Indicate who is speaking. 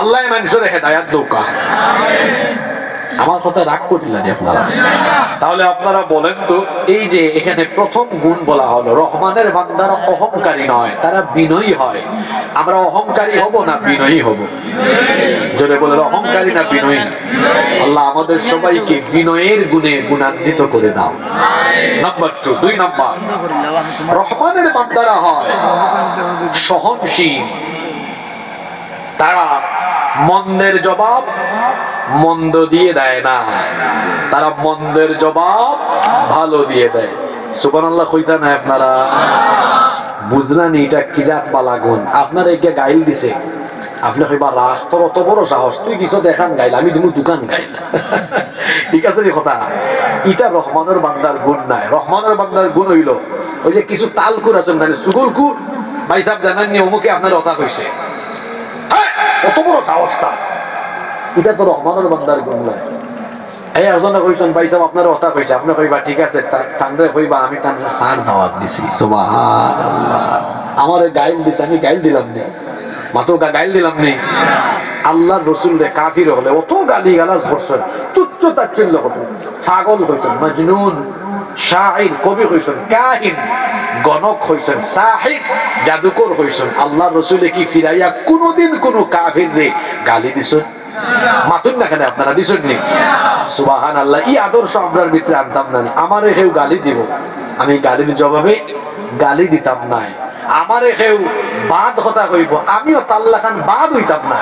Speaker 1: আল্লাহ মানুষের হেদায়াত দৌকা। আমার কথা রাগ করিলেন আপনারা? তাহলে আপনারা বলেন তো, এই যে এখানে প্রথম গুণ বলা হলো, রহমানের বান্দারা অহংকারী নয়, তারা বিনয়ী হয়। আমরা অহংকারী হব না বিনয়ী হব? জোরে বলে, অহংকারী না বিনয়ী? আল্লাহ আমাদের সবাইকে বিনয়ের গুণে গুণান্বিত করে দাও। নাম্বার 2, 2 নাম্বার, রহমানের বান্দারা হয় সহনশীল। তারা মন্দের জবাব মন্দ দিয়ে দেয় না, তারা মন্দের জবাব ভালো দিয়ে দেয়। সুবহানাল্লাহ কইতা না আপনারা? বুঝলানি এটা কি জাত পালা গুণ? আপনার একে গাইল দিছে, আপনি কইবা রাস তোর অত বড় সাহস, তুই কিছু দেখান গাইল, আমি তুমি দোকান গাইল। ঠিক আছে রে কথা? এটা রহমানের বান্দার গুণ নাই। রহমানের বান্দার গুণ হইল ওই যে কিছু তালকুর আছেন না, সুগুলকুর ভাই সাহেব জানেননি অমুকে আপনার কথা কইছে, কত বড় সাহসটা। এটা তো রহমানের বান্দার গুণ নাই। এই একজনে কইছেন ভাই সাহেব আপনার কথা কইছে, আপনি কইবা ঠিক আছে, তানরে কইবা আমি তানরে সার দাওয়াত দিছি। সুবহানাল্লাহ, আমারে গাইল দিছে, আমি গাইল দিলাম না, মাত্র গাইল দিলাম নেই। আল্লাহর রাসূল রে কাফির হলে অত গালি গালাজ করছেন, তুচ্ছ তাচ্ছিল্য করছেন, পাগল হইছেন, মজনুন, শাইর কবি হইছেন, কাহিন গণক হইছেন, সাহির জাদুকর হইছেন। আল্লাহর রাসূলে কি ফিরাইয়া কোনদিন কোন কাফির রে গালি দিছেন? মাতুন না কেন আপনারা? দিছেন নি? সুবহানাল্লাহ। এই আদর্শ আমরার ভিতরে আনতাম না। আমারে কেউ গালি দিব, আমি গালির জবাবে গালি দিতাম না। আমারে কেউ বাদ কথা কইব, আমিও তাল্লা খান বাদ হইতাম না।